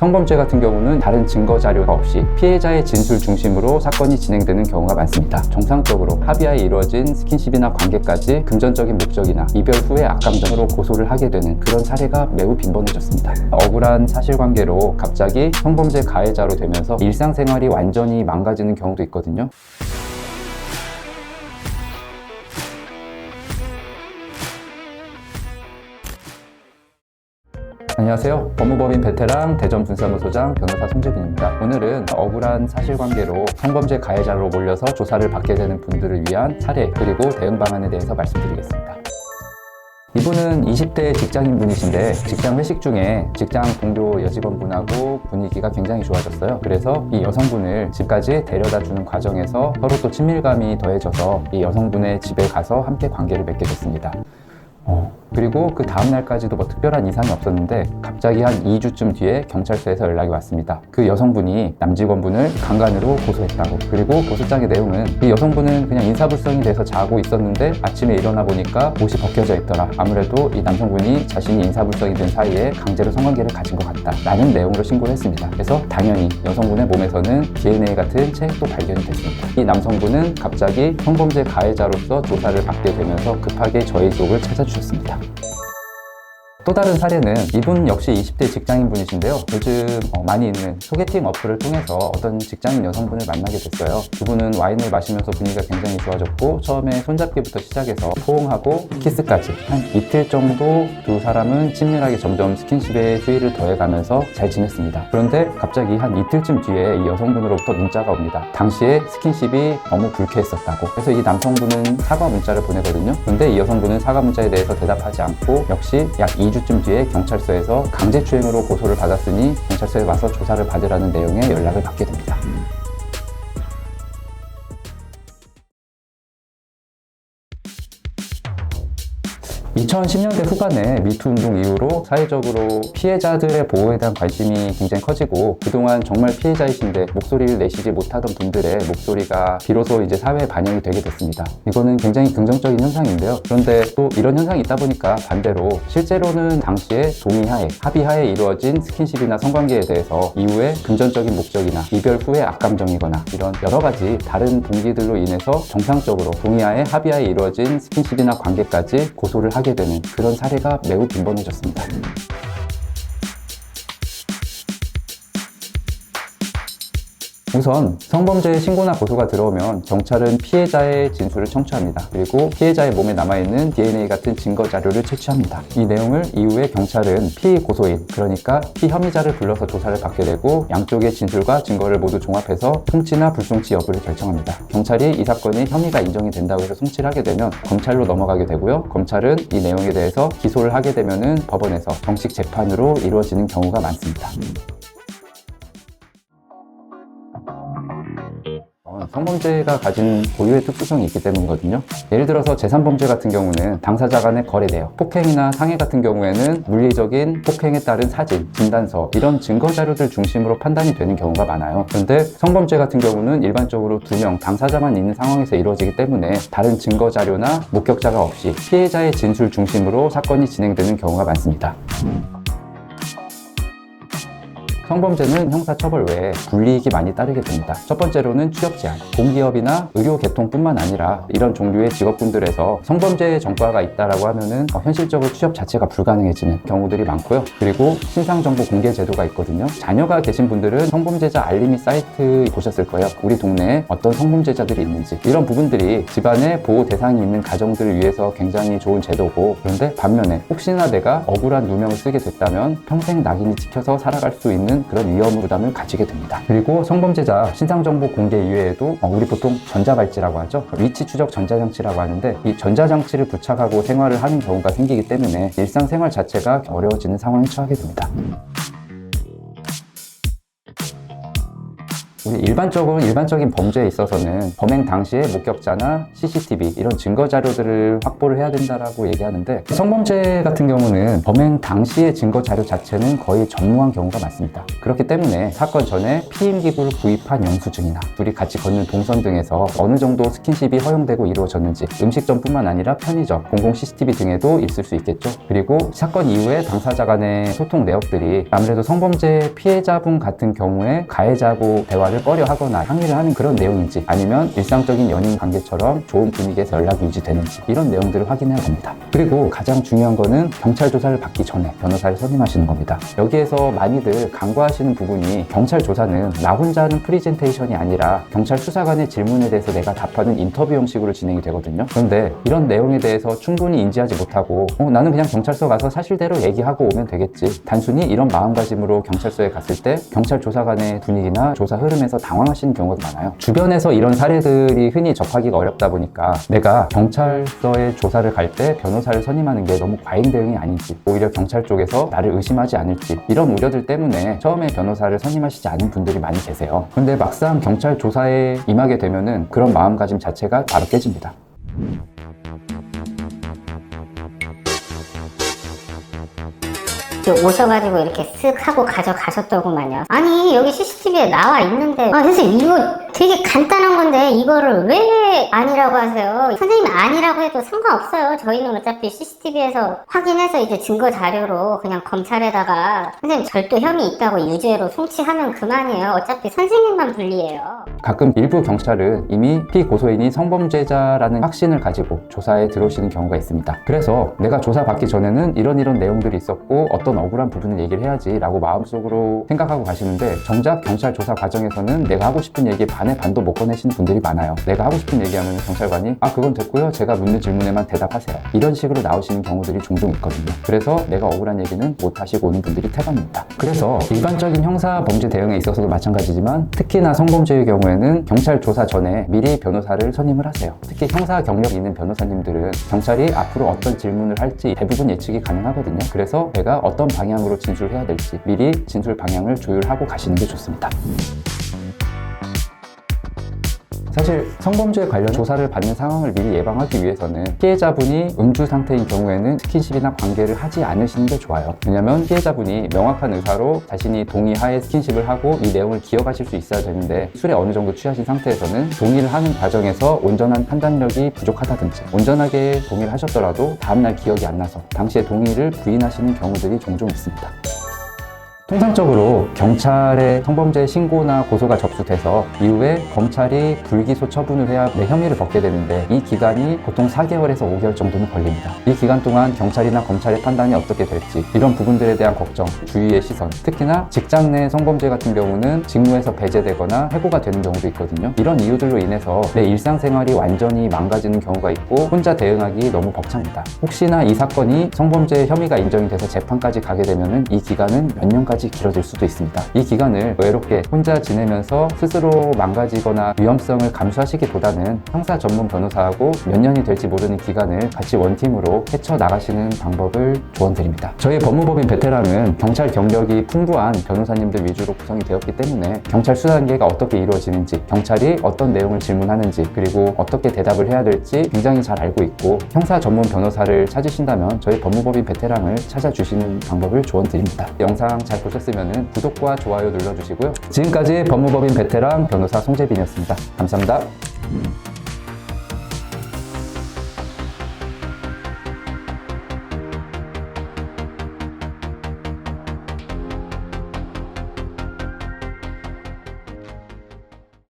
성범죄 같은 경우는 다른 증거 자료가 없이 피해자의 진술 중심으로 사건이 진행되는 경우가 많습니다. 정상적으로 합의하에 이루어진 스킨십이나 관계까지 금전적인 목적이나 이별 후의 악감정으로 고소를 하게 되는 그런 사례가 매우 빈번해졌습니다. 억울한 사실관계로 갑자기 성범죄 가해자로 되면서 일상생활이 완전히 망가지는 경우도 있거든요. 안녕하세요. 법무법인 베테랑 대전분사무소장 변호사 손재빈입니다. 오늘은 억울한 사실관계로 성범죄 가해자로 몰려서 조사를 받게 되는 분들을 위한 사례 그리고 대응 방안에 대해서 말씀드리겠습니다. 이분은 20대 직장인 분이신데 직장 회식 중에 직장 동료 여직원분하고 분위기가 굉장히 좋아졌어요. 그래서 이 여성분을 집까지 데려다 주는 과정에서 서로 또 친밀감이 더해져서 이 여성분의 집에 가서 함께 관계를 맺게 됐습니다. 그리고 그 다음날까지도 뭐 특별한 이상이 없었는데 갑자기 한 2주쯤 뒤에 경찰서에서 연락이 왔습니다. 그 여성분이 남직원분을 강간으로 고소했다고. 그리고 고소장의 내용은 이 여성분은 그냥 인사불성이 돼서 자고 있었는데 아침에 일어나 보니까 옷이 벗겨져 있더라. 아무래도 이 남성분이 자신이 인사불성이 된 사이에 강제로 성관계를 가진 것 같다 라는 내용으로 신고를 했습니다. 그래서 당연히 여성분의 몸에서는 DNA 같은 체액도 발견이 됐습니다. 이 남성분은 갑자기 성범죄 가해자로서 조사를 받게 되면서 급하게 저희 쪽을 찾아주셨습니다. 또 다른 사례는 이분 역시 20대 직장인 분이신데요. 요즘 많이 있는 소개팅 어플을 통해서 어떤 직장인 여성분을 만나게 됐어요. 두 분은 와인을 마시면서 분위기가 굉장히 좋아졌고 처음에 손잡기부터 시작해서 포옹하고 키스까지 한 이틀 정도 두 사람은 친밀하게 점점 스킨십의 수위를 더해가면서 잘 지냈습니다. 그런데 갑자기 한 이틀쯤 뒤에 이 여성분으로부터 문자가 옵니다. 당시에 스킨십이 너무 불쾌했었다고. 그래서 이 남성분은 사과 문자를 보내거든요. 그런데 이 여성분은 사과 문자에 대해서 대답하지 않고 역시 약 2주쯤 뒤에 경찰서에서 강제추행으로 고소를 받았으니 경찰서에 와서 조사를 받으라는 내용의 연락을 받게 됩니다. 2010년대 후반에 미투 운동 이후로 사회적으로 피해자들의 보호에 대한 관심이 굉장히 커지고 그동안 정말 피해자이신데 목소리를 내시지 못하던 분들의 목소리가 비로소 이제 사회에 반영이 되게 됐습니다. 이거는 굉장히 긍정적인 현상인데요. 그런데 또 이런 현상이 있다 보니까 반대로 실제로는 당시에 동의하에, 합의하에 이루어진 스킨십이나 성관계에 대해서 이후에 금전적인 목적이나 이별 후의 악감정이거나 이런 여러 가지 다른 동기들로 인해서 정상적으로 동의하에, 합의하에 이루어진 스킨십이나 관계까지 고소를 하게 되는 그런 사례가 매우 빈번해졌습니다. 우선 성범죄 신고나 고소가 들어오면 경찰은 피해자의 진술을 청취합니다. 그리고 피해자의 몸에 남아있는 DNA 같은 증거 자료를 채취합니다. 이 내용을 이후에 경찰은 피고소인, 그러니까 피혐의자를 불러서 조사를 받게 되고 양쪽의 진술과 증거를 모두 종합해서 송치나 불송치 여부를 결정합니다. 경찰이 이 사건이 혐의가 인정이 된다고 해서 송치를 하게 되면 검찰로 넘어가게 되고요. 검찰은 이 내용에 대해서 기소를 하게 되면은 법원에서 정식 재판으로 이루어지는 경우가 많습니다. 성범죄가 가진 고유의 특수성이 있기 때문이거든요. 예를 들어서 제3범죄 같은 경우는 당사자 간의 거래 내역, 폭행이나 상해 같은 경우에는 물리적인 폭행에 따른 사진, 진단서 이런 증거 자료들 중심으로 판단이 되는 경우가 많아요. 그런데 성범죄 같은 경우는 일반적으로 2명 당사자만 있는 상황에서 이루어지기 때문에 다른 증거 자료나 목격자가 없이 피해자의 진술 중심으로 사건이 진행되는 경우가 많습니다. 성범죄는 형사처벌 외에 불이익이 많이 따르게 됩니다. 첫 번째로는 취업 제한, 공기업이나 의료 계통뿐만 아니라 이런 종류의 직업군들에서 성범죄의 전과가 있다라고 하면은 현실적으로 취업 자체가 불가능해지는 경우들이 많고요. 그리고 신상정보 공개 제도가 있거든요. 자녀가 계신 분들은 성범죄자 알림이 사이트 보셨을 거예요. 우리 동네에 어떤 성범죄자들이 있는지 이런 부분들이 집안의 보호 대상이 있는 가정들을 위해서 굉장히 좋은 제도고, 그런데 반면에 혹시나 내가 억울한 누명을 쓰게 됐다면 평생 낙인이 찍혀서 살아갈 수 있는 그런 위험 부담을 가지게 됩니다. 그리고 성범죄자 신상정보 공개 이외에도 우리 보통 전자발찌라고 하죠. 위치 추적 전자장치라고 하는데 이 전자장치를 부착하고 생활을 하는 경우가 생기기 때문에 일상생활 자체가 어려워지는 상황에 처하게 됩니다. 우리 일반적인 범죄에 있어서는 범행 당시에 목격자나 CCTV 이런 증거 자료들을 확보를 해야 된다라고 얘기하는데, 성범죄 같은 경우는 범행 당시의 증거 자료 자체는 거의 전무한 경우가 많습니다. 그렇기 때문에 사건 전에 피임기구를 구입한 영수증이나 둘이 같이 걷는 동선 등에서 어느 정도 스킨십이 허용되고 이루어졌는지, 음식점뿐만 아니라 편의점, 공공 CCTV 등에도 있을 수 있겠죠. 그리고 사건 이후에 당사자 간의 소통 내역들이 아무래도 성범죄 피해자분 같은 경우에 가해자하고 대화를 꺼려 하거나 항의를 하는 그런 내용인지, 아니면 일상적인 연인 관계처럼 좋은 분위기에서 연락이 유지되는지, 이런 내용들을 확인해야 합니다. 그리고 가장 중요한 거는 경찰 조사를 받기 전에 변호사를 선임하시는 겁니다. 여기에서 많이들 간과하시는 부분이, 경찰 조사는 나 혼자 하는 프리젠테이션이 아니라 경찰 수사관의 질문에 대해서 내가 답하는 인터뷰 형식으로 진행이 되거든요. 그런데 이런 내용에 대해서 충분히 인지하지 못하고 나는 그냥 경찰서 가서 사실대로 얘기하고 오면 되겠지, 단순히 이런 마음가짐으로 경찰서에 갔을 때 경찰 조사관의 분위기나 조사 흐름에서 당황하시는 경우가 많아요. 주변에서 이런 사례들이 흔히 접하기가 어렵다 보니까 내가 경찰서에 조사를 갈 때 변호사를 선임하는 게 너무 과잉 대응이 아닌지, 오히려 경찰 쪽에서 나를 의심하지 않을지, 이런 우려들 때문에 처음에 변호사를 선임하시지 않은 분들이 많이 계세요. 근데 막상 경찰 조사에 임하게 되면은 그런 마음가짐 자체가 바로 깨집니다. 오셔가지고 이렇게 쓱 하고 가져가셨더구만요. 아니, 여기 CCTV에 나와 있는데, 선생님 이거 되게 간단한 건데 이거를 왜 아니라고 하세요? 선생님이 아니라고 해도 상관없어요. 저희는 어차피 CCTV에서 확인해서 이제 증거 자료로 그냥 검찰에다가 선생님 절도 혐의 있다고 유죄로 송치하면 그만이에요. 어차피 선생님만 불리해요. 가끔 일부 경찰은 이미 피고소인이 성범죄자라는 확신을 가지고 조사에 들어오시는 경우가 있습니다. 그래서 내가 조사받기 전에는 이런 내용들이 있었고 어떤 억울한 부분을 얘기를 해야지 라고 마음속으로 생각하고 가시는데, 정작 경찰 조사 과정에서는 내가 하고 싶은 얘기에 반의 반도 못 꺼내시는 분들이 많아요. 내가 하고 싶은 얘기하면 경찰관이 그건 됐고요, 제가 묻는 질문에만 대답하세요, 이런 식으로 나오시는 경우들이 종종 있거든요. 그래서 내가 억울한 얘기는 못 하시고 오는 분들이 태반입니다. 그래서 일반적인 형사 범죄 대응에 있어서도 마찬가지지만, 특히나 성범죄의 경우에는 경찰 조사 전에 미리 변호사를 선임을 하세요. 특히 형사 경력이 있는 변호사님들은 경찰이 앞으로 어떤 질문을 할지 대부분 예측이 가능하거든요. 그래서 내가 어떤 방향으로 진술해야 될지 미리 진술 방향을 조율하고 가시는 게 좋습니다. 사실 성범죄 관련 조사를 받는 상황을 미리 예방하기 위해서는 피해자분이 음주 상태인 경우에는 스킨십이나 관계를 하지 않으시는 게 좋아요. 왜냐면 피해자분이 명확한 의사로 자신이 동의하에 스킨십을 하고 이 내용을 기억하실 수 있어야 되는데, 술에 어느 정도 취하신 상태에서는 동의를 하는 과정에서 온전한 판단력이 부족하다든지, 온전하게 동의를 하셨더라도 다음날 기억이 안 나서 당시에 동의를 부인하시는 경우들이 종종 있습니다. 통상적으로 경찰에 성범죄 신고나 고소가 접수돼서 이후에 검찰이 불기소 처분을 해야 내 혐의를 벗게 되는데, 이 기간이 보통 4개월에서 5개월 정도는 걸립니다. 이 기간 동안 경찰이나 검찰의 판단이 어떻게 될지, 이런 부분들에 대한 걱정, 주위의 시선, 특히나 직장 내 성범죄 같은 경우는 직무에서 배제되거나 해고가 되는 경우도 있거든요. 이런 이유들로 인해서 내 일상생활이 완전히 망가지는 경우가 있고 혼자 대응하기 너무 벅찹니다. 혹시나 이 사건이 성범죄 혐의가 인정이 돼서 재판까지 가게 되면 이 기간은 몇 년까지 길어질 수도 있습니다. 이 기간을 외롭게 혼자 지내면서 스스로 망가지거나 위험성을 감수하시기보다는 형사 전문 변호사하고 몇 년이 될지 모르는 기간을 같이 원팀으로 헤쳐나가시는 방법을 조언드립니다. 저희 법무법인 베테랑은 경찰 경력이 풍부한 변호사님들 위주로 구성이 되었기 때문에 경찰 수사 단계가 어떻게 이루어지는지, 경찰이 어떤 내용을 질문하는지, 그리고 어떻게 대답을 해야 될지 굉장히 잘 알고 있고, 형사 전문 변호사를 찾으신다면 저희 법무법인 베테랑을 찾아주시는 방법을 조언드립니다. 영상 잘 보셨으면 구독과 좋아요 눌러주시고요. 지금까지 법무법인 베테랑 변호사 송재빈이었습니다. 감사합니다.